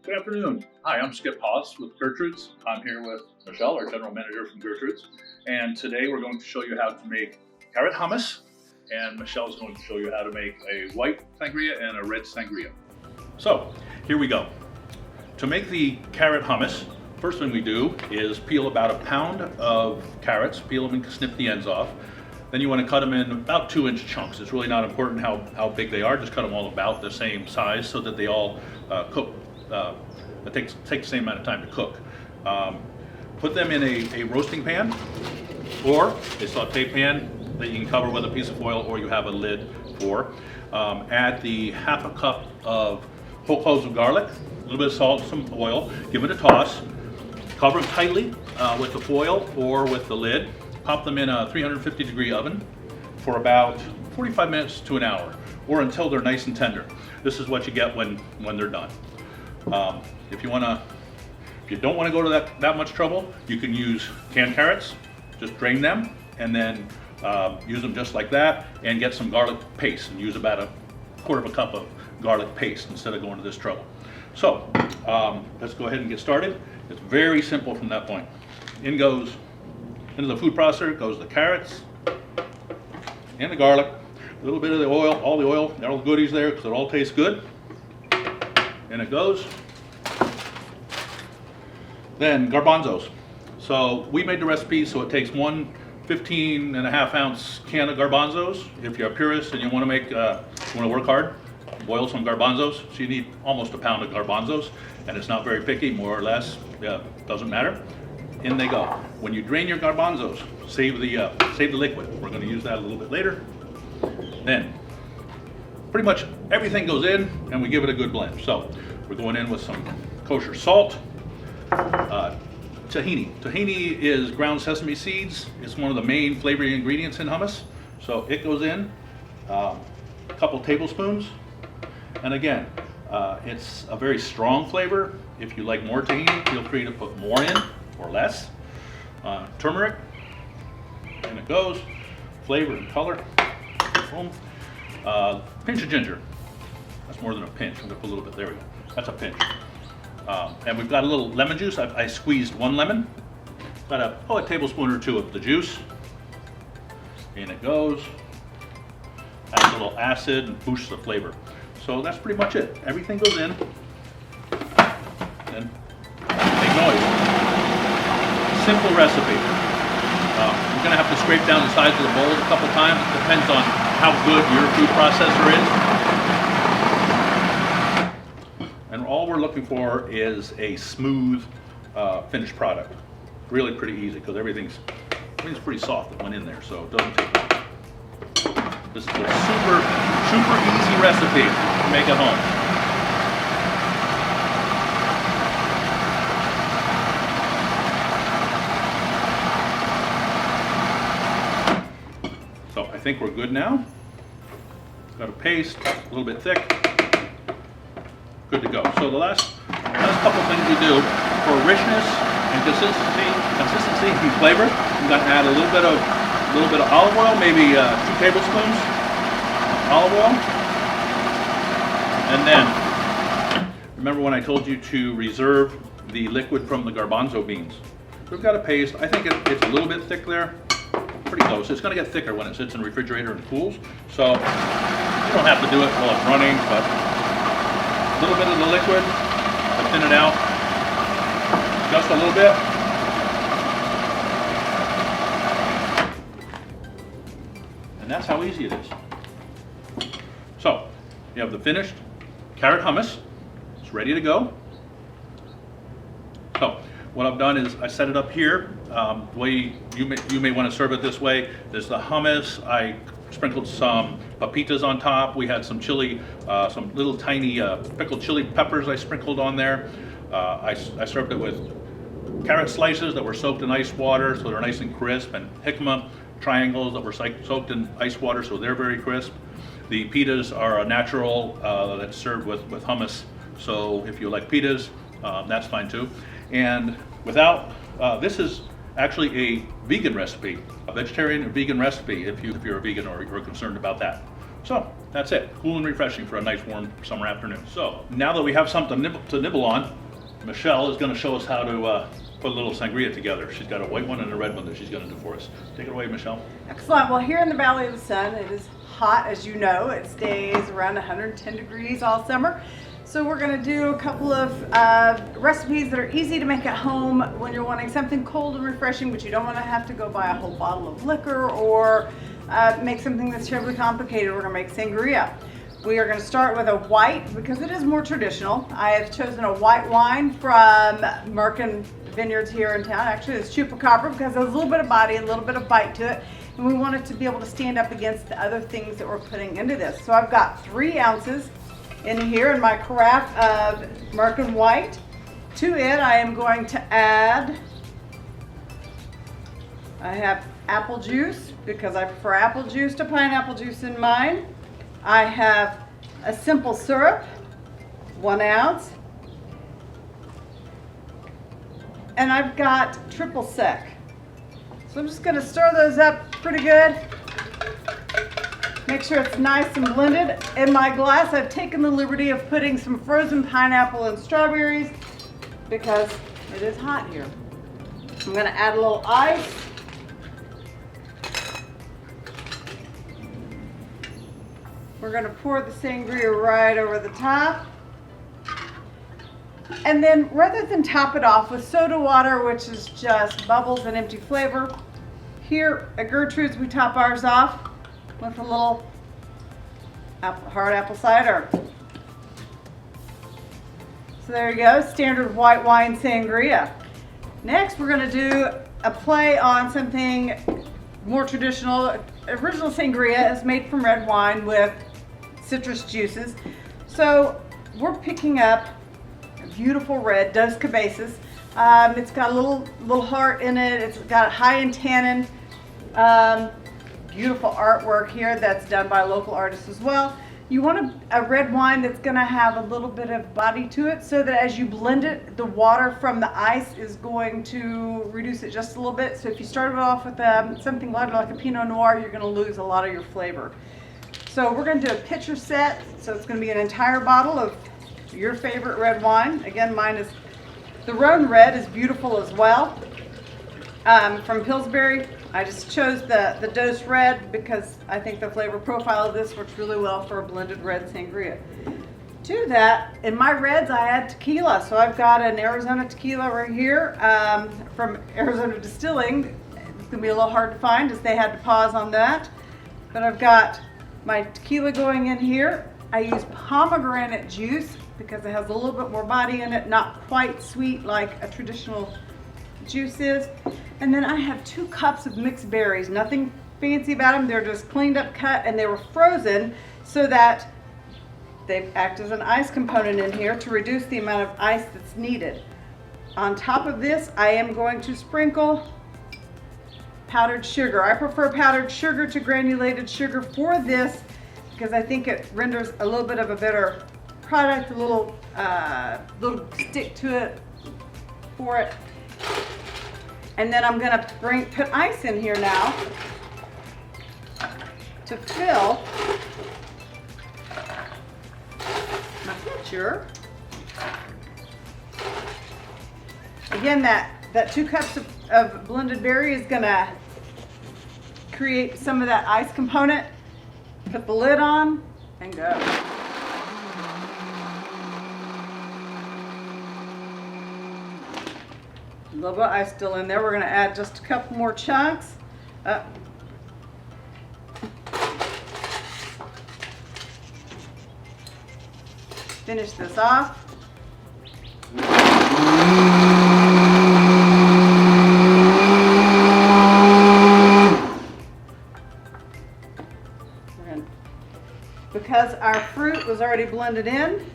Good afternoon. Hi, I'm Skip Haas with Gertrude's. I'm here with Michelle, our general manager from Gertrude's. And today we're going to show you how to make carrot hummus. And Michelle's going to show you how to make a white sangria and a red sangria. So here we go. To make the carrot hummus, first thing we do is peel about a pound of carrots, peel them and snip the ends off. Then you want to cut them in about 2-inch chunks. It's really not important how big they are, just cut them all about the same size so that they all cook. It takes the same amount of time to cook. Put them in a roasting pan or a saute pan that you can cover with a piece of foil or you have a lid for. Add the half a cup of whole cloves of garlic, a little bit of salt, some oil, give it a toss, cover them tightly with the foil or with the lid. Pop them in a 350-degree oven for about 45 minutes to an hour or until they're nice and tender. This is what you get when they're done. If you don't want to go to that much trouble, you can use canned carrots. Just drain them and then use them just like that, and get some garlic paste and use about a quarter of a cup of garlic paste instead of going to this trouble. So let's go ahead and get started. It's very simple from that point. Into the food processor goes the carrots and the garlic, a little bit of the oil, all the goodies there because it all tastes good. And it goes. Then garbanzos. So we made the recipe so it takes one 15.5-ounce can of garbanzos. If you're a purist and you want to work hard, boil some garbanzos. So you need almost a pound of garbanzos, and it's not very picky, more or less. Doesn't matter. In they go. When you drain your garbanzos, save the liquid. We're going to use that a little bit later. Then pretty much everything goes in and we give it a good blend. So we're going in with some kosher salt, tahini. Tahini is ground sesame seeds. It's one of the main flavoring ingredients in hummus. So it goes in a couple tablespoons. And again, it's a very strong flavor. If you like more tahini, feel free to put more in or less. Turmeric, and it goes. Flavor and color. Boom. Pinch of ginger. That's more than a pinch. I'm going to put a little bit. There we go. That's a pinch. And we've got a little lemon juice. I squeezed one lemon. Got a tablespoon or two of the juice. And it goes. Adds a little acid and boosts the flavor. So that's pretty much it. Everything goes in. And make noise. Simple recipe. You're going to have to scrape down the sides of the bowl a couple times. It depends on how good your food processor is. And all we're looking for is a smooth finished product. Really pretty easy because everything's pretty soft that went in there, so it doesn't take long. This is a super easy recipe to make at home. So I think we're good now. Got a paste, a little bit thick. Good to go. So the last couple things we do for richness and consistency and flavor, I'm going to add a little bit of olive oil, maybe 2 tablespoons of olive oil. And then remember when I told you to reserve the liquid from the garbanzo beans. We've got a paste. I think it's a little bit thick there. Pretty close. It's going to get thicker when it sits in the refrigerator and cools. So you don't have to do it while it's running, but a little bit of the liquid to thin it out just a little bit. And that's how easy it is. So you have the finished carrot hummus. It's ready to go. So what I've done is I set it up here. The way you may want to serve it this way. There's the hummus. I sprinkled some papitas on top. We had some chili, some little tiny pickled chili peppers I sprinkled on there. I served it with carrot slices that were soaked in ice water so they're nice and crisp, and jicama triangles that were soaked in ice water so they're very crisp. The pitas are a natural that's served with hummus. So if you like pitas, that's fine too. And this is actually a vegan recipe, a vegetarian or vegan recipe if you're a vegan or you're concerned about that. So That's it. Cool and refreshing for a nice warm summer afternoon. So now that we have something to nibble on, Michelle is going to show us how to put a little sangria together. She's got a white one and a red one that she's going to do for us. Take it away, Michelle. Excellent. Well, here in the Valley of the Sun, it is hot, as you know. It stays around 110 degrees all summer. So we're going to do a couple of recipes that are easy to make at home when you're wanting something cold and refreshing, but you don't want to have to go buy a whole bottle of liquor or make something that's terribly complicated. We're going to make sangria. We are going to start with a white because it is more traditional. I have chosen a white wine from Merkin Vineyards here in town. Actually, it's Chupacabra because there's a little bit of body, a little bit of bite to it. And we want it to be able to stand up against the other things that we're putting into this. So I've got 3 ounces in here in my carafe of Merkin white. To it, I am going to add, I have apple juice because I prefer apple juice to pineapple juice in mine. I have a simple syrup, 1 ounce. And I've got triple sec. So I'm just going to stir those up pretty good. Make sure it's nice and blended. In my glass, I've taken the liberty of putting some frozen pineapple and strawberries because it is hot here. I'm going to add a little ice. We're going to pour the sangria right over the top. And then rather than top it off with soda water, which is just bubbles and empty flavor, here at Gertrude's we top ours off with a little hard apple cider. So there you go, standard white wine sangria. Next we're going to do a play on something more traditional. Original sangria is made from red wine with citrus juices. So we're picking up a beautiful red Dos Cabezas. It's got a little heart in it. It's got high in tannin. Beautiful artwork here that's done by local artists as well. You want a red wine that's going to have a little bit of body to it so that as you blend it, the water from the ice is going to reduce it just a little bit. So if you started off with something lighter like a Pinot Noir, you're going to lose a lot of your flavor. So we're going to do a pitcher set. So it's going to be an entire bottle of your favorite red wine. Again, mine is the Rhone Red, is beautiful as well. From Pillsbury. I just chose the Dos Red because I think the flavor profile of this works really well for a blended red sangria. To that, in my reds I add tequila. So I've got an Arizona tequila right here from Arizona Distilling. It's going to be a little hard to find as they had to pause on that. But I've got my tequila going in here. I use pomegranate juice because it has a little bit more body in it, not quite sweet like a traditional juice is. And then I have 2 cups of mixed berries. Nothing fancy about them. They're just cleaned up, cut, and they were frozen so that they act as an ice component in here to reduce the amount of ice that's needed. On top of this, I am going to sprinkle powdered sugar. I prefer powdered sugar to granulated sugar for this because I think it renders a little bit of a better product, a little stick to it for it. And then I'm going to put ice in here now to fill my pitcher. Again, that 2 cups of blended berry is going to create some of that ice component. Put the lid on and go. A little bit of ice still in there. We're going to add just a couple more chunks. Finish this off. Because our fruit was already blended in,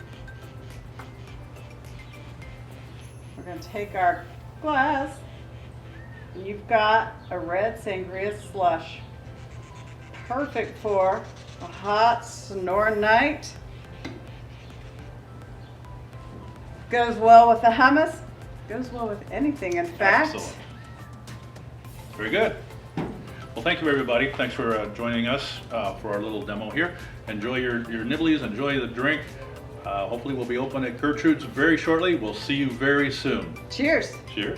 we're going to take our glass, and you've got a red sangria slush. Perfect for a hot, snoring night. Goes well with the hummus. Goes well with anything, in fact. Excellent. Very good. Well, Well, thank you, everybody. Thanks for joining us for our little demo here. Enjoy your nibblies, enjoy the drink. Hopefully we'll be open at Gertrude's very shortly. We'll see you very soon. Cheers. Cheers.